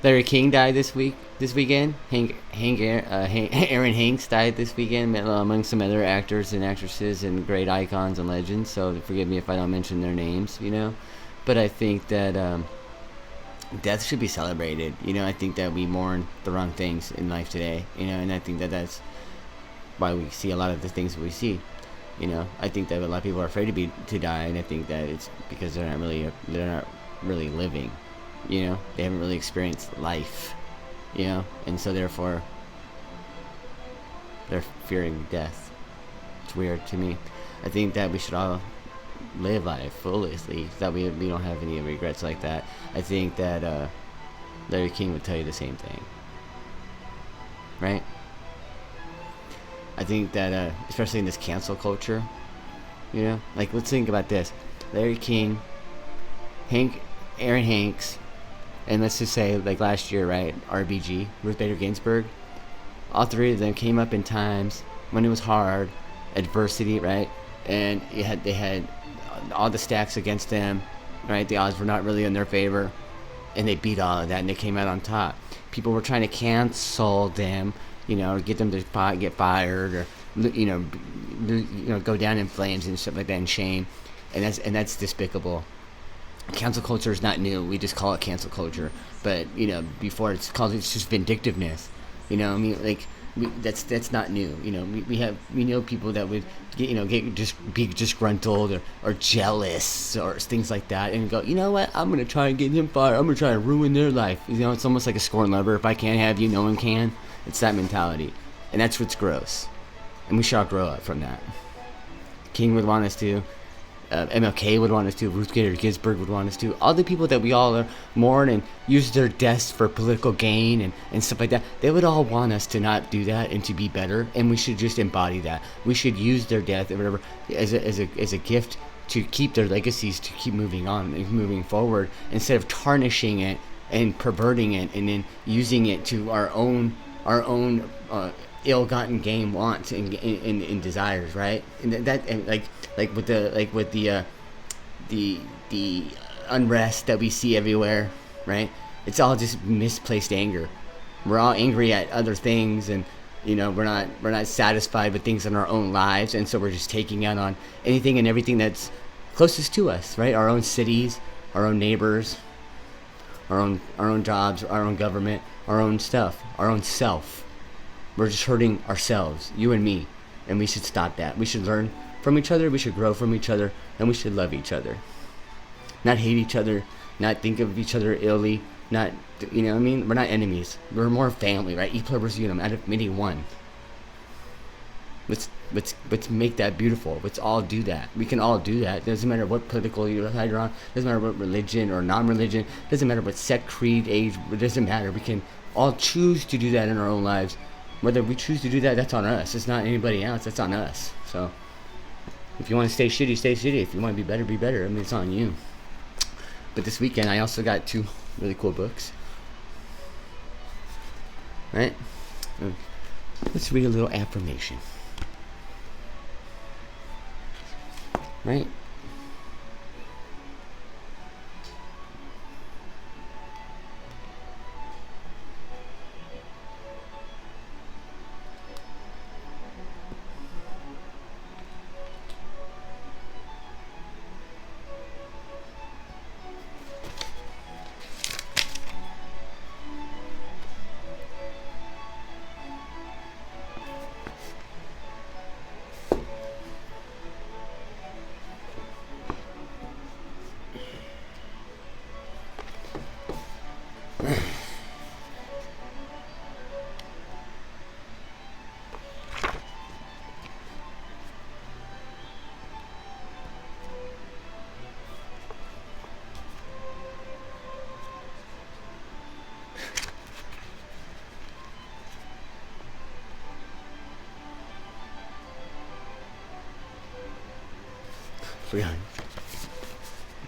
Larry King died this weekend. Aaron Hanks died this weekend, among some other actors and actresses and great icons and legends. So forgive me if I don't mention their names, But I think that death should be celebrated. I think that we mourn the wrong things in life today. And I think that that's why we see a lot of the things that we see. I think that a lot of people are afraid to die, and I think that it's because they're not really living. They haven't really experienced life. And so therefore they're fearing death. It's weird to me. I think that we should all live life fully, that we don't have any regrets like that. I think that Larry King would tell you the same thing, right? I think that especially in this cancel culture, like let's think about this: Larry King, Aaron Hanks, and let's just say like last year, right? RBG, Ruth Bader Ginsburg. All three of them came up in times when it was hard, adversity, right? And they had all the stacks against them, right? The odds were not really in their favor, and they beat all of that, and they came out on top. People were trying to cancel them, or get them to get fired, or go down in flames and stuff like that, and shame, and that's despicable. Cancel culture is not new. We just call it cancel culture, but before it's just vindictiveness. That's not new. We know people that would be disgruntled or jealous or things like that, and go, what, I'm gonna try and get him fired. I'm gonna try to ruin their life. It's almost like a scorn lover. If I can't have you, no one can. It's that mentality, and that's what's gross. And we should all grow up from that. King would want us to. MLK would want us to. Ruth Bader Ginsburg would want us to. All the people that we all mourn and use their deaths for political gain and stuff like that, they would all want us to not do that and to be better. And we should just embody that. We should use their death or whatever as a gift to keep their legacies, to keep moving on and moving forward, instead of tarnishing it and perverting it and then using it to our own ill-gotten gain wants and desires, right? And with the unrest that we see everywhere, right? It's all just misplaced anger. We're all angry at other things, and we're not satisfied with things in our own lives, and so we're just taking out on anything and everything that's closest to us, right? Our own cities, our own neighbors, our own jobs, our own government, our own stuff, our own self. We're just hurting ourselves, you and me, and we should stop that. We should learn from each other, we should grow from each other, and we should love each other. Not hate each other, not think of each other illy, not, We're not enemies. We're more family, right? E pluribus unum, out of many one. Let's make that beautiful. Let's all do that. We can all do that. It doesn't matter what political side you're on. It doesn't matter what religion or non-religion. It doesn't matter what sect, creed, age. It doesn't matter. We can all choose to do that in our own lives. Whether we choose to do that, that's on us. It's not anybody else. That's on us. So, if you want to stay shitty, stay shitty. If you want to be better, be better. I mean, it's on you. But this weekend, I also got 2 really cool books. Right? Let's read a little affirmation. Right?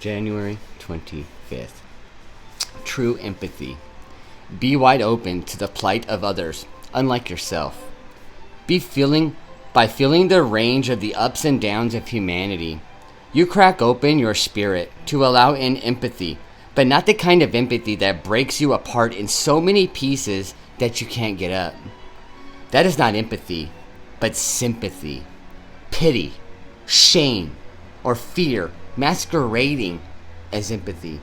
January 25th. True empathy. Be wide open to the plight of others, unlike yourself. By feeling the range of the ups and downs of humanity, you crack open your spirit to allow in empathy but not the kind of empathy that breaks you apart in so many pieces that you can't get up. That is not empathy, but sympathy, pity, shame, or fear masquerading as empathy.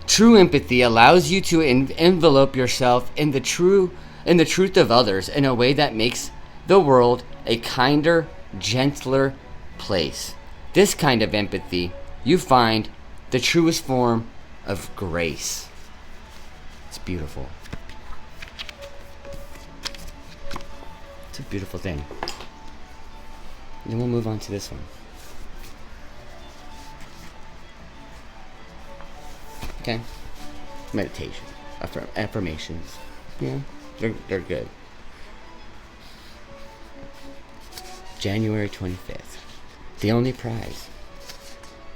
True empathy allows you to envelope yourself in the truth of others in a way that makes the world a kinder, gentler place. This kind of empathy, you find the truest form of grace. It's beautiful. It's a beautiful thing. And then we'll move on to this one. Okay? Meditation. Affirmations. Yeah, they're good. January 25th. The only prize.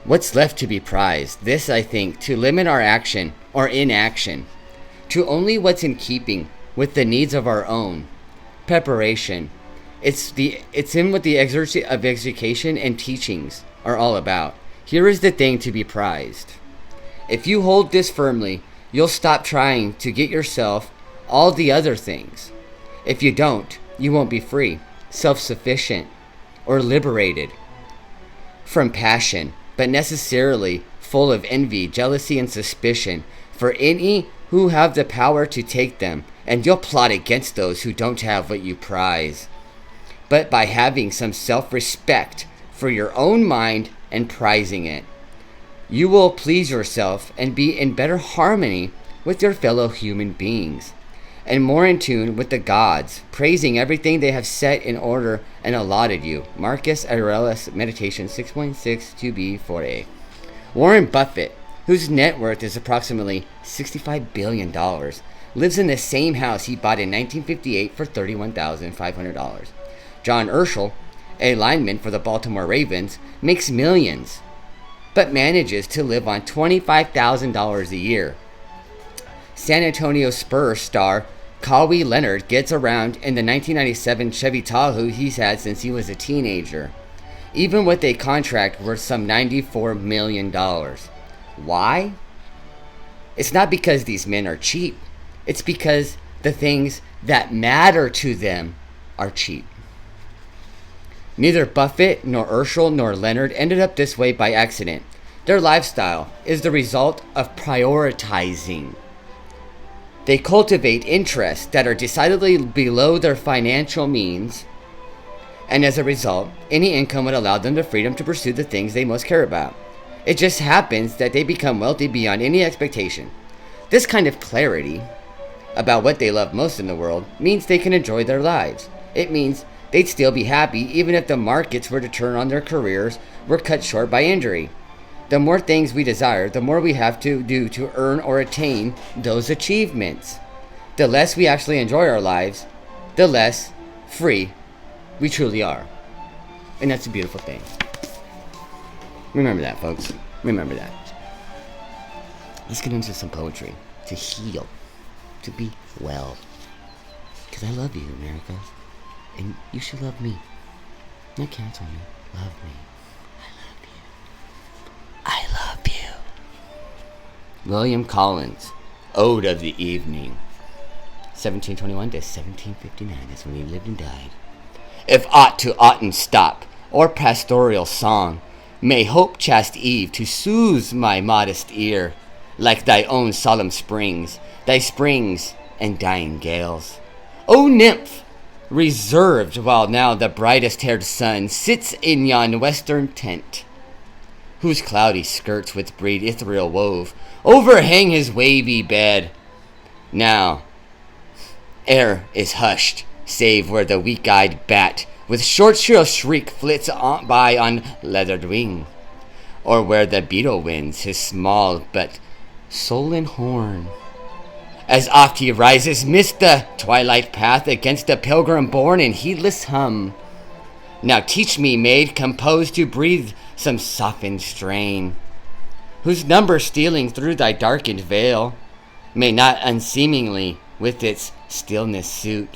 What's left to be prized? This, I think, to limit our action or inaction to only what's in keeping with the needs of our own preparation. It's in what the exercise of education and teachings are all about. Here is the thing to be prized. If you hold this firmly, you'll stop trying to get yourself all the other things. If you don't, you won't be free, self-sufficient, or liberated from passion, but necessarily full of envy, jealousy, and suspicion for any who have the power to take them, and you'll plot against those who don't have what you prize. But by having some self-respect for your own mind and prizing it, you will please yourself and be in better harmony with your fellow human beings, and more in tune with the gods, praising everything they have set in order and allotted you. Marcus Aurelius, Meditation 6.6 2b4a. Warren Buffett, whose net worth is approximately $65 billion, lives in the same house he bought in 1958 for $31,500. John Urschel, a lineman for the Baltimore Ravens, makes millions, but manages to live on $25,000 a year. San Antonio Spurs star Kawhi Leonard gets around in the 1997 Chevy Tahoe he's had since he was a teenager, even with a contract worth some $94 million. Why? It's not because these men are cheap. It's because the things that matter to them are cheap. Neither Buffett, nor Urschel, nor Leonard ended up this way by accident. Their lifestyle is the result of prioritizing. They cultivate interests that are decidedly below their financial means, and as a result, any income would allow them the freedom to pursue the things they most care about. It just happens that they become wealthy beyond any expectation. This kind of clarity about what they love most in the world means they can enjoy their lives. It means they'd still be happy even if the markets were to turn on their careers were cut short by injury. The more things we desire, the more we have to do to earn or attain those achievements. The less we actually enjoy our lives, the less free we truly are. And that's a beautiful thing. Remember that, folks. Remember that. Let's get into some poetry to heal, to be well. Because I love you, America. And you should love me. Not cancel me. Love me. I love you. William Collins, Ode of the Evening. 1721 to 1759. That's when he lived and died. If aught to aughten stop, or pastoral song, may hope chaste Eve to soothe my modest ear, like thy own solemn springs, thy springs and dying gales. O nymph, reserved while now the brightest-haired sun sits in yon western tent, whose cloudy skirts with braid ethereal wove overhang his wavy bed. Now, air is hushed, save where the weak-eyed bat with short shrill shriek flits on by on leathered wing, or where the beetle winds his small but sullen horn, as oft he rises midst the twilight path against the pilgrim borne in heedless hum. Now teach me, maid, composed to breathe some softened strain, whose number stealing through thy darkened veil may not unseemingly with its stillness suit.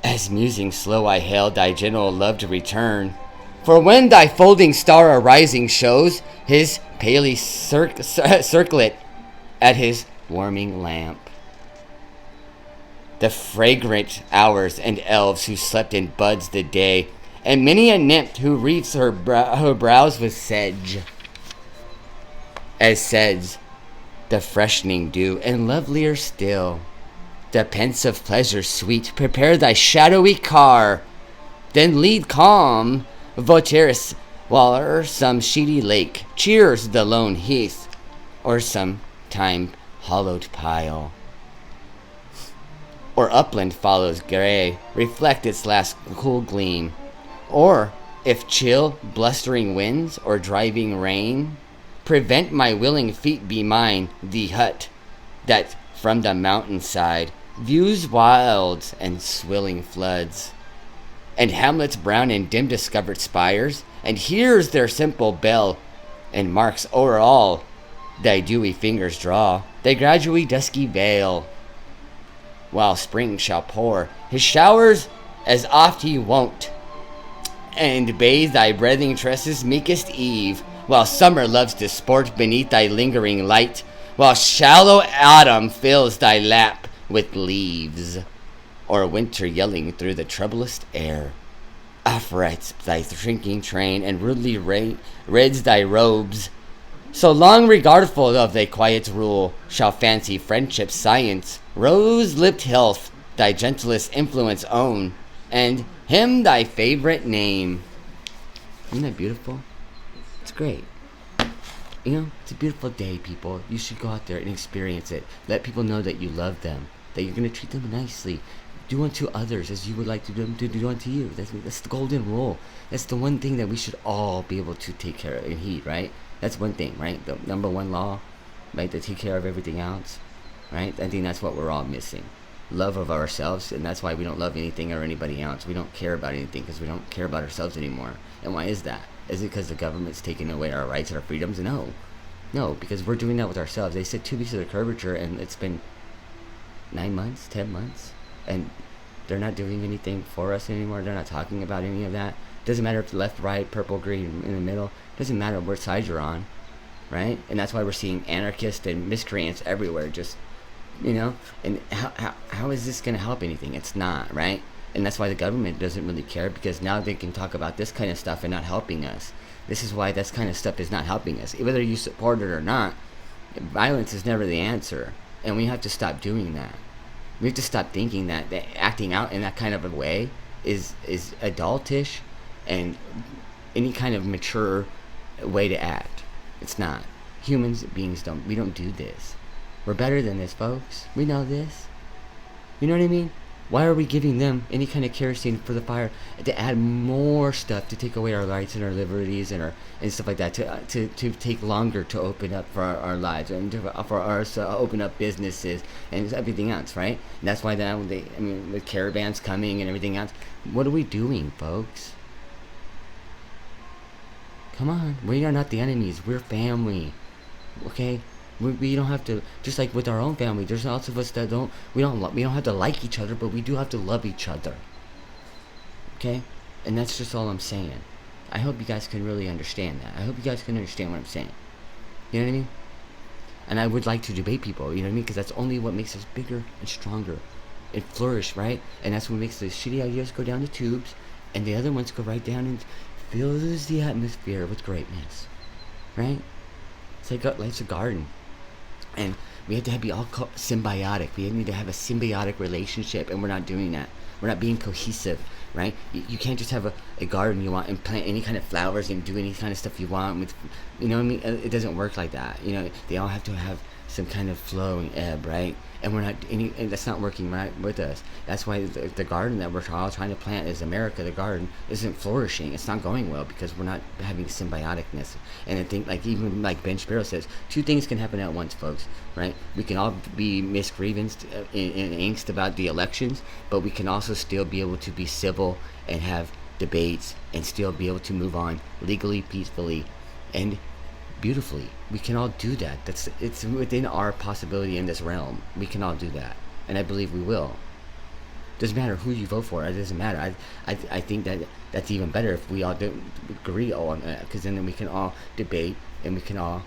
As musing slow I hail thy gentle loved return For when thy folding star arising shows his palely circlet at his warming lamp, the fragrant hours and elves who slept in buds the day, and many a nymph who wreathes her brows with sedge, as sedge the freshening dew, and lovelier still, the pensive pleasure sweet, prepare thy shadowy car, then lead calm Voteris while o'er some sheety lake cheers the lone heath, or some time hollowed pile, or upland follows gray, reflect its last cool gleam, or if chill, blustering winds or driving rain prevent my willing feet be mine, the hut that from the mountainside views wilds and swilling floods, and hamlets brown and dim discovered spires, and hears their simple bell, and marks o'er all thy dewy fingers draw thy gradually dusky veil, while spring shall pour his showers as oft he wont, and bathe thy breathing tresses meekest eve, while summer loves to sport beneath thy lingering light, while shallow autumn fills thy lap with leaves, or winter yelling through the troublous air offrights thy shrinking train, and rudely rids thy robes. So long regardful of thy quiet rule shall fancy, friendship, science, rose-lipped health thy gentlest influence own, and him thy favorite name. Isn't that beautiful? It's great. You know, it's a beautiful day, people. You should go out there and experience it. Let people know that you love them, that you're going to treat them nicely. Do unto others as you would like to do unto you. That's the golden rule. That's the one thing that we should all be able to take care of and heed, right? That's one thing, right? The number one law, right? To take care of everything else, right? I think that's what we're all missing. Love of ourselves, and that's why we don't love anything or anybody else. We don't care about anything because we don't care about ourselves anymore. And why is that? Is it because the government's taking away our rights and our freedoms? No, because we're doing that with ourselves. They said 2 weeks of the curvature, and it's been 9 months, 10 months, and they're not doing anything for us anymore. They're not talking about any of that. Doesn't matter if left, right, purple, green, in the middle. Doesn't matter what side you're on, right? And that's why we're seeing anarchists and miscreants everywhere. Just, you know, and how is this going to help anything? It's not, right? And that's why the government doesn't really care, because now they can talk about this kind of stuff and not helping us. This is why this kind of stuff is not helping us. Whether you support it or not, violence is never the answer. And we have to stop doing that. We have to stop thinking that acting out in that kind of a way is adultish and any kind of mature way to act. It's not. Humans beings we don't do this. We're better than this, folks. We know this. You know what I mean? Why are we giving them any kind of kerosene for the fire to add more stuff to take away our rights and our liberties and stuff like that, to take longer to open up for our lives and for us to open up businesses and everything else, right? And that's why now the caravans coming and everything else. What are we doing, folks? Come on, we are not the enemies. We're family, okay? We don't have to, just like with our own family, there's lots of us that we don't have to like each other, but we do have to love each other. Okay? And that's just all I'm saying. I hope you guys can really understand that. I hope you guys can understand what I'm saying. You know what I mean? And I would like to debate people, you know what I mean? Because that's only what makes us bigger and stronger and flourish, right? And that's what makes the shitty ideas go down the tubes, and the other ones go right down and fills the atmosphere with greatness, right? It's like life's a garden. And we have to be all symbiotic. We need to have a symbiotic relationship, and we're not doing that. We're not being cohesive, right? You can't just have a garden you want and plant any kind of flowers and do any kind of stuff you want with, you know what I mean? It doesn't work like that. You know, they all have to have some kind of flow and ebb, right? And we're not and that's not working right with us. That's why the garden that we're all trying to plant is America. The garden isn't flourishing. It's not going well because we're not having symbioticness. And I think, even Ben Shapiro says, 2 things can happen at once, folks, right? We can all be misgrievanced and angst about the elections, but we can also still be able to be civil and have debates and still be able to move on legally, peacefully, and beautifully. We can all do that. It's within our possibility in this realm. We can all do that, and I believe we will. Doesn't matter who you vote for. It doesn't matter. I think that that's even better if we all do agree on that, because then we can all debate and we can all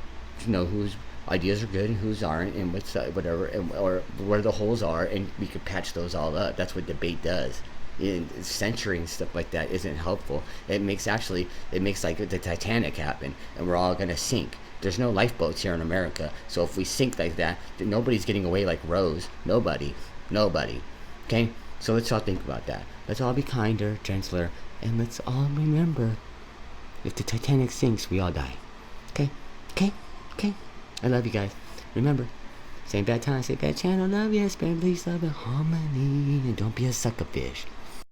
know whose ideas are good and whose aren't, and what's whatever, and, or where the holes are, and we could patch those all up. That's what debate does. Censoring stuff like that isn't helpful. It makes like the Titanic happen, and we're all gonna sink. There's no lifeboats here in America, so if we sink like that, then nobody's getting away like Rose. Nobody. Okay, so let's all think about that. Let's all be kinder, gentler, and let's all remember: if the Titanic sinks, we all die. Okay. I love you guys. Remember, same bad time, same bad channel. Love you, spread peace, love, and harmony, and don't be a sucker fish.